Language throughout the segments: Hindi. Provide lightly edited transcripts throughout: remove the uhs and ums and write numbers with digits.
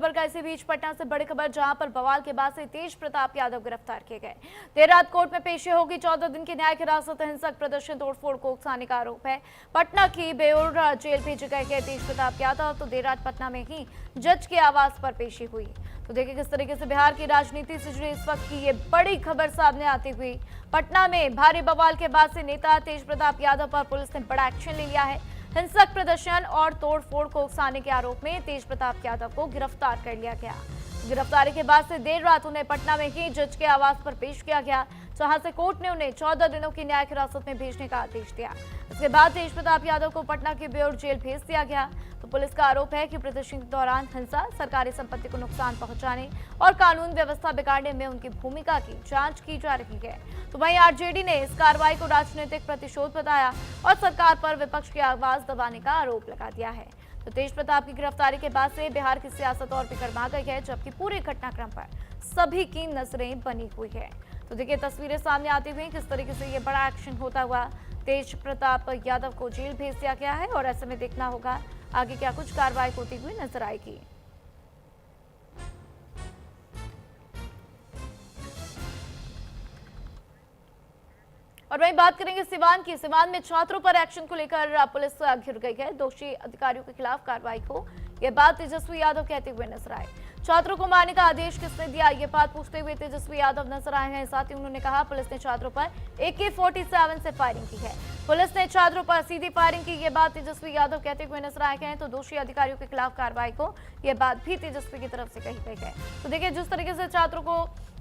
खबर का इसी बीच पटना से बड़ी खबर, जहां पर बवाल के बाद से तेज प्रताप यादव गिरफ्तार किए गए। देर रात कोर्ट में पेशी होगी। 14 दिन की न्यायिक हिरासत, हिंसक प्रदर्शन, तोड़फोड़ को उकसाने का आरोप है। पटना की बेउर जेल भेजे गए तेज प्रताप यादव। तो देर रात पटना में ही जज के आवास पर पेशी हुई। तो देखिए किस तरीके से बिहार की राजनीति से जुड़ी इस वक्त की ये बड़ी खबर सामने आती हुई। पटना में भारी बवाल के बाद से नेता तेज प्रताप यादव पर पुलिस ने बड़ा एक्शन ले लिया है। हिंसक प्रदर्शन और तोड़फोड़ को उकसाने के आरोप में तेज प्रताप यादव को गिरफ्तार कर लिया गया। गिरफ्तारी के बाद से देर रात उन्हें पटना में ही जज के आवास पर पेश किया गया, जहां से कोर्ट ने उन्हें 14 दिनों की न्यायिक हिरासत में भेजने का आदेश दिया। इसके बाद तेज प्रताप यादव को पटना की बेउर जेल भेज दिया गया। तो पुलिस का आरोप है कि प्रदर्शन के दौरान हिंसा, सरकारी संपत्ति को नुकसान पहुंचाने और कानून व्यवस्था बिगाड़ने में उनकी भूमिका की जांच की जा रही है। तो वहीं आरजेडी ने इस कार्रवाई को राजनीतिक प्रतिशोध बताया और सरकार पर विपक्ष की आवाज दबाने का आरोप लगा दिया है। तो तेज प्रताप की गिरफ्तारी के बाद से बिहार की सियासत और भी गर्मा गई है, जबकि पूरे घटनाक्रम पर सभी की नजरें बनी हुई है। तो देखिए तस्वीरें सामने आती हुई किस तरीके से ये बड़ा एक्शन होता हुआ तेज प्रताप यादव को जेल भेज दिया गया है, और ऐसे में देखना होगा आगे क्या कुछ कार्रवाई होती हुई नजर आएगी। और वहीं बात करेंगे सिवान की। सिवान में छात्रों पर एक्शन को लेकर पुलिस घिर गई है। दोषी अधिकारियों के खिलाफ कार्रवाई को यह बात तेजस्वी यादव कहते हुए नजर आए। छात्रों को मारने का आदेश किसने दिया, ये बात पूछते हुए तेजस्वी यादव नजर आए हैं। साथ ही उन्होंने कहा पुलिस ने छात्रों पर AK-47 से फायरिंग की है। पुलिस ने छात्रों पर सीधी फायरिंग की, ये बात तेजस्वी यादव कहते हुए नजर आए हैं। तो दोषी अधिकारियों के खिलाफ कार्रवाई को यह बात भी तेजस्वी की तरफ से कही गई है। तो देखिए जिस तरीके से छात्रों को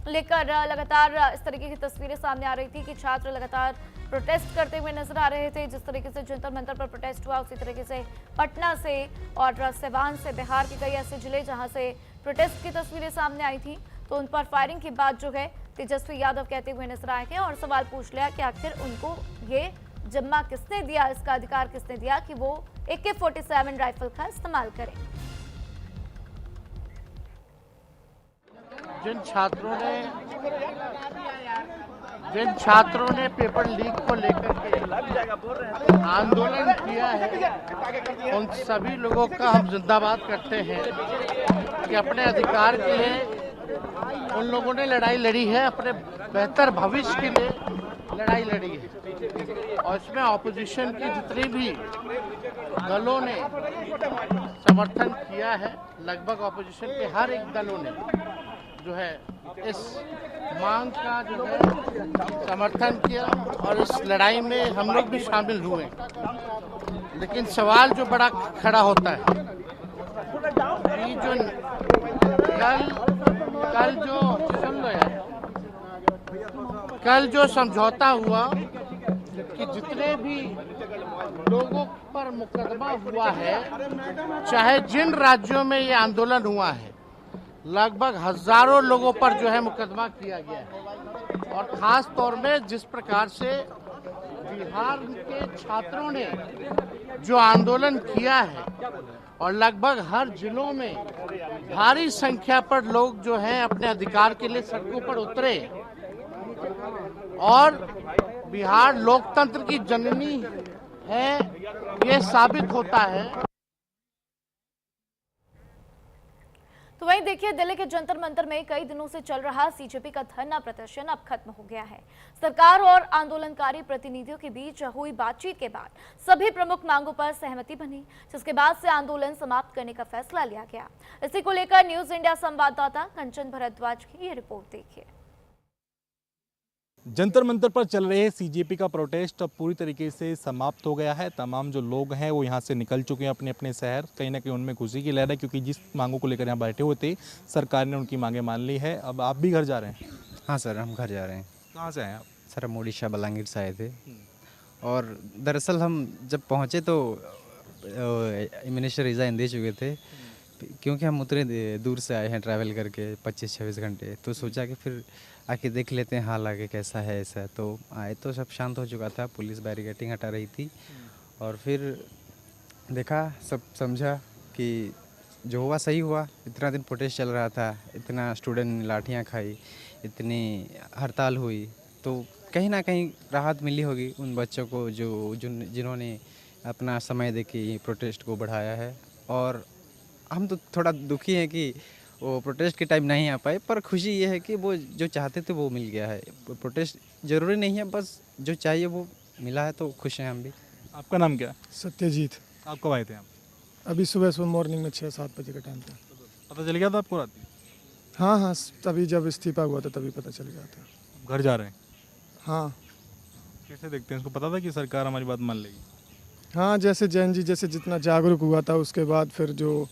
लेकर लगातार इस तरीके की तस्वीरें सामने आ रही थी कि छात्र लगातार प्रोटेस्ट करते हुए नजर आ रहे थे। जिस तरीके से जंतर मंतर पर प्रोटेस्ट हुआ, उसी तरीके से पटना से और सिवान से, बिहार के कई ऐसे जिले जहां से प्रोटेस्ट की तस्वीरें सामने आई थी, तो उन पर फायरिंग की बात जो है तेजस्वी यादव कहते हुए नजर आए हैं और सवाल पूछ लिया कि आखिर उनको ये जिम्मा किसने दिया, इसका अधिकार किसने दिया कि वो AK-47 राइफल का इस्तेमाल करें। जिन छात्रों ने पेपर लीक को लेकर के आंदोलन किया है, उन सभी लोगों का हम जिंदाबाद करते हैं कि अपने अधिकार के लिए उन लोगों ने लड़ाई लड़ी है, अपने बेहतर भविष्य के लिए लड़ाई लड़ी है। और इसमें ऑपोजिशन की जितनी भी दलों ने समर्थन किया है, लगभग ऑपोजिशन के हर एक दलों ने जो है इस मांग का जो है समर्थन किया और इस लड़ाई में हम लोग भी शामिल हुए। लेकिन सवाल जो बड़ा खड़ा होता है कि जो कल जो समझौता हुआ कि जितने भी लोगों पर मुकदमा हुआ है, चाहे जिन राज्यों में ये आंदोलन हुआ है, लगभग हजारों लोगों पर जो है मुकदमा किया गया है। और खास तौर में जिस प्रकार से बिहार के छात्रों ने जो आंदोलन किया है और लगभग हर जिलों में भारी संख्या पर लोग जो हैं अपने अधिकार के लिए सड़कों पर उतरे, और बिहार लोकतंत्र की जननी है ये साबित होता है। तो वहीं देखिए दिल्ली के जंतर मंतर में कई दिनों से चल रहा CJP का धरना प्रदर्शन अब खत्म हो गया है। सरकार और आंदोलनकारी प्रतिनिधियों के बीच हुई बातचीत के बाद सभी प्रमुख मांगों पर सहमति बनी, जिसके बाद से आंदोलन समाप्त करने का फैसला लिया गया। इसी को लेकर न्यूज इंडिया संवाददाता कंचन भरद्वाज की ये रिपोर्ट देखिए। जंतर मंतर पर चल रहे CJP का प्रोटेस्ट अब पूरी तरीके से समाप्त हो गया है। तमाम जो लोग हैं वो यहाँ से निकल चुके हैं अपने अपने शहर। कहीं ना कहीं उनमें खुशी की लहर है, क्योंकि जिस मांगों को लेकर यहाँ बैठे हुए थे सरकार ने उनकी मांगें मान ली है। अब आप भी घर जा रहे हैं? हाँ सर, हम घर जा रहे हैं। कहाँ से आए आप? सर हम उड़ीसा बलांगीर से आए थे, और दरअसल हम जब पहुँचे तो मिनिस्टर रिज़ाइन दे चुके थे, क्योंकि हम उतने दूर से आए हैं ट्रैवल करके 25-26 घंटे। तो सोचा कि फिर आके देख लेते हैं हाल आगे कैसा है ऐसा। तो आए तो सब शांत हो चुका था, पुलिस बैरिकेडिंग हटा रही थी, और फिर देखा, सब समझा कि जो हुआ सही हुआ। इतना दिन प्रोटेस्ट चल रहा था, इतना स्टूडेंट ने लाठियाँ खाई, इतनी हड़ताल हुई, तो कहीं ना कहीं राहत मिली होगी उन बच्चों को जिन्होंने अपना समय देके प्रोटेस्ट को बढ़ाया है। और हम तो थोड़ा दुखी हैं कि वो प्रोटेस्ट के टाइम नहीं आ पाए, पर खुशी ये है कि वो जो चाहते थे वो मिल गया है। प्रोटेस्ट ज़रूरी नहीं है, बस जो चाहिए वो मिला है, तो खुश हैं हम भी। आपका नाम क्या है? सत्यजीत। आप कब आए थे यहाँ? अभी सुबह मॉर्निंग में 6-7 बजे का टाइम था। पता चल गया था आपको रात? हाँ हाँ, तभी जब इस्तीफा हुआ था तभी पता चल गया था। घर जा रहे हैं? हाँ कैसे देखते हैं इसको? पता था कि सरकार हमारी बात मान लेगी? हाँ, जैसे जैन जी जैसे जितना जागरूक हुआ था, उसके बाद फिर जो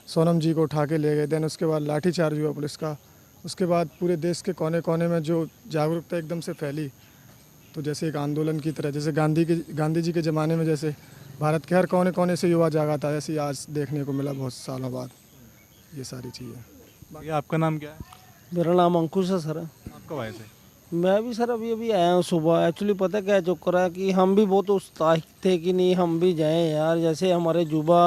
सोनम जी को उठा के ले गए, देन उसके बाद लाठीचार्ज हुआ पुलिस का, उसके बाद पूरे देश के कोने कोने में जो जागरूकता एकदम से फैली, तो जैसे एक आंदोलन की तरह, जैसे गांधी जी के ज़माने में जैसे भारत के हर कोने कोने से युवा जागा था, ऐसे ही आज देखने को मिला बहुत सालों बाद ये सारी चीज़ें। भैया आपका नाम क्या है? मेरा नाम अंकुश है सर। आप कब आए थे? मैं भी सर अभी आया हूँ सुबह। एक्चुअली पता क्या चक्कर है कि हम भी बहुत उत्साहित थे कि नहीं हम भी जाएं यार। जैसे हमारे युवा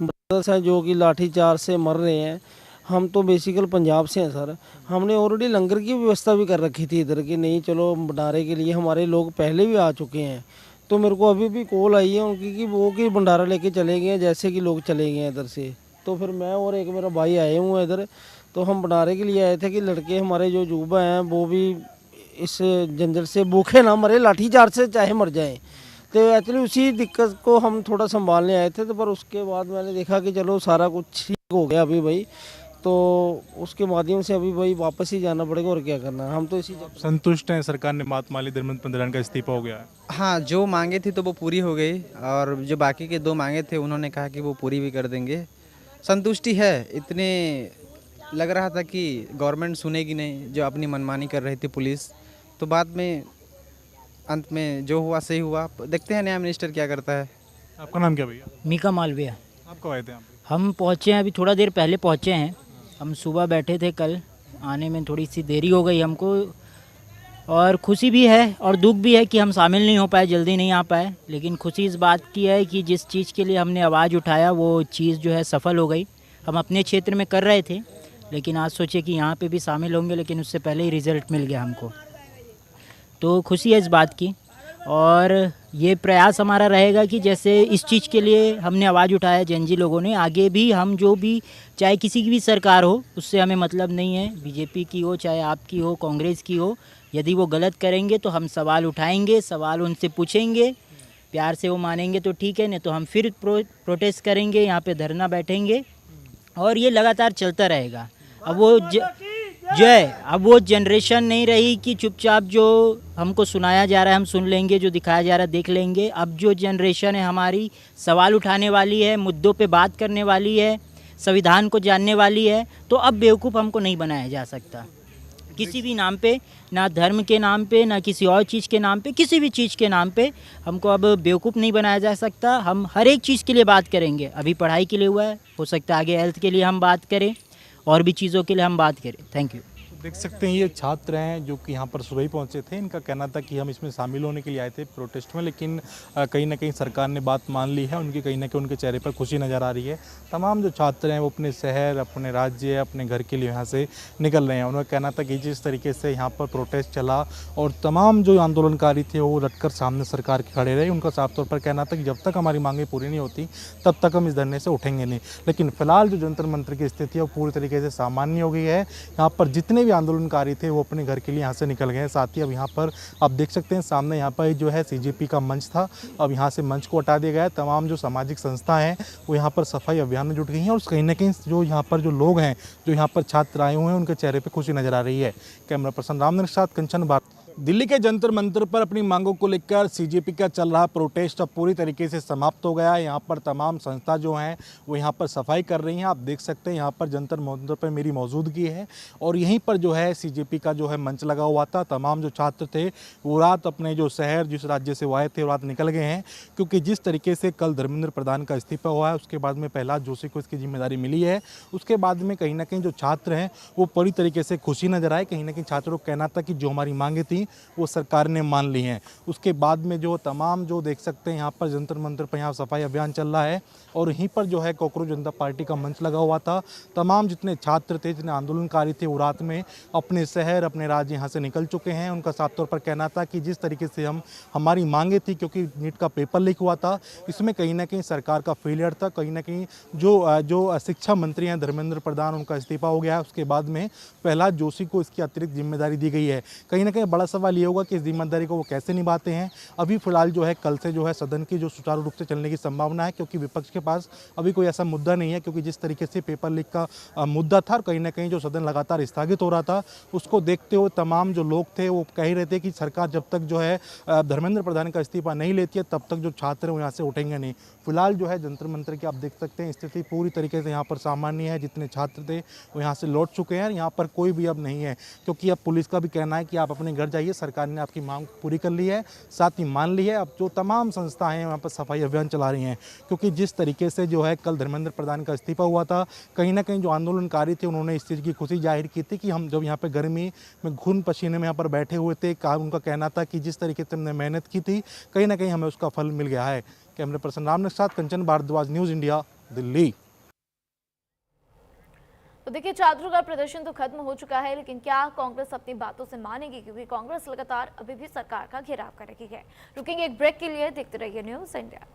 ब्रदर्स हैं जो कि लाठीचार्ज से मर रहे हैं, हम तो बेसिकल पंजाब से हैं सर। हमने ऑलरेडी लंगर की व्यवस्था भी कर रखी थी इधर कि नहीं चलो भंडारे के लिए हमारे लोग पहले भी आ चुके हैं। तो मेरे को अभी भी कॉल आई है उनकी कि वो कि भंडारा लेके चले गए हैं, जैसे कि लोग चले गए हैं इधर से। तो फिर मैं और एक मेरा भाई आए हुए हैं इधर, तो हम भंडारे के लिए आए थे कि लड़के हमारे जो युवा हैं वो भी इस जंजर से भूखे ना मरे, लाठीचार्ज से चाहे मर जाएं। तो एक्चुअली उसी दिक्कत को हम थोड़ा संभालने आए थे। तो पर उसके बाद मैंने देखा कि चलो सारा कुछ ठीक हो गया अभी भाई, तो उसके माध्यम से अभी भाई वापस ही जाना पड़ेगा और क्या करना है। हम तो इसी संतुष्ट हैं? सरकार ने बात मान ली, धर्मेंद्र प्रधान का इस्तीफा हो गया है। हाँ, जो मांगे थी तो वो पूरी हो गई, और जो बाकी के 2 मांगे थे उन्होंने कहा कि वो पूरी भी कर देंगे। संतुष्टि है। इतने लग रहा था कि गवर्नमेंट सुनेगी नहीं, जो अपनी मनमानी कर रही थी पुलिस, तो बाद में अंत में जो हुआ सही हुआ। देखते हैं नया मिनिस्टर क्या करता है। आपका नाम क्या भैया? मीका मालवीय। आप कब आए थे यहाँ पे? हम पहुँचे हैं अभी थोड़ा देर पहले पहुँचे हैं। हम सुबह बैठे थे, कल आने में थोड़ी सी देरी हो गई हमको, और खुशी भी है और दुख भी है कि हम शामिल नहीं हो पाए, जल्दी नहीं आ पाए। लेकिन खुशी इस बात की है कि जिस चीज़ के लिए हमने आवाज़ उठाया वो चीज़ जो है सफल हो गई। हम अपने क्षेत्र में कर रहे थे, लेकिन आज सोचे कि यहाँ पे भी शामिल होंगे, लेकिन उससे पहले ही रिज़ल्ट मिल गया हमको। तो खुशी है इस बात की, और ये प्रयास हमारा रहेगा कि जैसे इस चीज़ के लिए हमने आवाज़ उठाया जैन लोगों ने, आगे भी हम जो भी चाहे किसी की भी सरकार हो उससे हमें मतलब नहीं है, बीजेपी की हो चाहे आपकी हो कांग्रेस की हो, यदि वो गलत करेंगे तो हम सवाल उठाएंगे, सवाल उनसे पूछेंगे, प्यार से वो मानेंगे तो ठीक है, नहीं तो हम फिर प्रोटेस्ट करेंगे, यहाँ पे धरना बैठेंगे, और ये लगातार चलता रहेगा। अब वो जो है, अब वो जनरेशन नहीं रही कि चुपचाप जो हमको सुनाया जा रहा है हम सुन लेंगे, जो दिखाया जा रहा है देख लेंगे। अब जो जनरेशन है हमारी सवाल उठाने वाली है, मुद्दों पे बात करने वाली है, संविधान को जानने वाली है। तो अब बेवकूफ़ हमको नहीं बनाया जा सकता किसी भी नाम पे, ना धर्म के नाम पे, ना किसी और चीज़ के नाम पे, किसी भी चीज़ के नाम पे हमको अब बेवकूफ़ नहीं बनाया जा सकता। हम हर एक चीज़ के लिए बात करेंगे। अभी पढ़ाई के लिए हुआ है, हो सकता है आगे हेल्थ के लिए हम बात करें, और भी चीज़ों के लिए हम बात करें। Thank you. देख सकते हैं ये छात्र हैं जो कि यहाँ पर सुबह ही पहुँचे थे। इनका कहना था कि हम इसमें शामिल होने के लिए आए थे प्रोटेस्ट में, लेकिन कहीं ना कहीं सरकार ने बात मान ली है। उनकी कहीं ना कहीं उनके चेहरे पर खुशी नज़र आ रही है। तमाम जो छात्र हैं वो अपने शहर, अपने राज्य, अपने घर के लिए यहाँ से निकल रहे हैं। उनका कहना था कि जिस तरीके से यहाँ पर प्रोटेस्ट चला और तमाम जो आंदोलनकारी थे वो रटकर सामने सरकार के खड़े रहे, उनका साफ तौर पर कहना था कि जब तक हमारी मांगें पूरी नहीं होती तब तक हम इस धरने से उठेंगे नहीं। लेकिन फिलहाल जो जंतर मंतर की स्थिति है वो पूरी तरीके से सामान्य हो गई है। यहाँ पर जितने भी आंदोलनकारी थे वो अपने घर के लिए यहाँ से निकल गए हैं। साथ ही अब यहाँ पर आप देख सकते हैं सामने यहाँ पर जो है सीजेपी का मंच था, अब यहाँ से मंच को हटा दिया गया है। तमाम जो सामाजिक संस्थाएं हैं वो यहाँ पर सफाई अभियान में जुट गई हैं, और कहीं ना कहीं जो यहाँ पर जो लोग हैं, जो यहाँ पर छात्र आए हुए हैं, उनके चेहरे पर खुशी नजर आ रही है। कैमरा पर्सन रामनगर के साथ कंचन भारत। दिल्ली के जंतर मंतर पर अपनी मांगों को लेकर सीजेपी का चल रहा प्रोटेस्ट अब पूरी तरीके से समाप्त हो गया है। यहाँ पर तमाम संस्था जो हैं वो यहाँ पर सफाई कर रही हैं। आप देख सकते हैं यहाँ पर जंतर मंतर पर मेरी मौजूदगी है, और यहीं पर जो है सीजेपी का जो है मंच लगा हुआ था। तमाम जो छात्र थे वो रात अपने जो शहर, जिस राज्य से वो आए थे, वो रात निकल गए हैं, क्योंकि जिस तरीके से कल धर्मेंद्र प्रधान का इस्तीफा हुआ है, उसके बाद में प्रहलाद जोशी को इसकी जिम्मेदारी मिली है। उसके बाद में कहीं ना कहीं जो छात्र हैं वो पूरी तरीके से खुशी नजर आए। कहीं ना कहीं छात्रों को कहना था कि जो हमारी मांगें थी थी वो सरकार ने मान ली हैं। उसके बाद में जो तमाम जो देख सकते हैं यहाँ पर जंतर मंतर पर यहाँ सफाई अभियान चल रहा है और यहीं पर जो है कोकरोच जनता पार्टी का मंच लगा हुआ था। तमाम जितने छात्र थे, जितने आंदोलनकारी थे, वो रात में अपने शहर अपने राज्य यहाँ से निकल चुके हैं। उनका साफ तौर पर कहना था कि जिस तरीके से हमारी मांगे थी, क्योंकि नीट का पेपर लीक हुआ था, इसमें कहीं ना कहीं सरकार का फेलियर था। कहीं ना कहीं जो शिक्षा मंत्री हैं धर्मेंद्र प्रधान, उनका इस्तीफा हो गया है। उसके बाद में प्रहलाद जोशी को इसकी अतिरिक्त जिम्मेदारी दी गई है। कहीं ना कहीं बड़ा सवाल ये होगा कि इस जिम्मेदारी को वो कैसे निभाते हैं। अभी फिलहाल जो है कल से जो है सदन की जो सुचारू रूप से चलने की संभावना है, क्योंकि विपक्ष के पास अभी कोई ऐसा मुद्दा नहीं है। क्योंकि जिस तरीके से पेपर लीक का मुद्दा था और कहीं ना कहीं जो सदन लगातार स्थगित हो रहा था, उसको देखते हुए तमाम जो लोग थे वो कह रहे थे कि सरकार जब तक जो है धर्मेंद्र प्रधान का इस्तीफा नहीं लेती है तब तक जो छात्र हैं वो यहाँ से उठेंगे नहीं। फिलहाल जो है जंतर मंतर की आप देख सकते हैं स्थिति पूरी तरीके से यहाँ पर सामान्य है। जितने छात्र थे वो यहाँ से लौट चुके हैं। यहाँ पर कोई भी अब नहीं है, क्योंकि अब पुलिस का भी कहना है कि आप अपने घर जाइए, सरकार ने आपकी मांग पूरी कर ली है, साथ ही मान ली है। अब जो तमाम संस्थाएं हैं वहाँ पर सफाई अभियान चला रही हैं, क्योंकि जिस तरीके से जो है कल धर्मेंद्र प्रधान का इस्तीफा हुआ था, कहीं ना कहीं जो आंदोलनकारी थे उन्होंने इस चीज़ की खुशी जाहिर की थी कि हम जब यहाँ पर गर्मी में खून पसीने में यहाँ पर बैठे हुए थे, उनका कहना था कि जिस तरीके से हमने मेहनत की थी कहीं ना कहीं हमें उसका फल मिल गया है। कैमरे पर्सन राम के साथ कंचन भारद्वाज, न्यूज़ इंडिया, दिल्ली। तो देखिए, छात्रों का प्रदर्शन तो खत्म हो चुका है, लेकिन क्या कांग्रेस अपनी बातों से मानेगी? क्योंकि कांग्रेस लगातार अभी भी सरकार का घेराव कर रही है। रुकेंगे एक ब्रेक के लिए, देखते रहिए न्यूज़ इंडिया।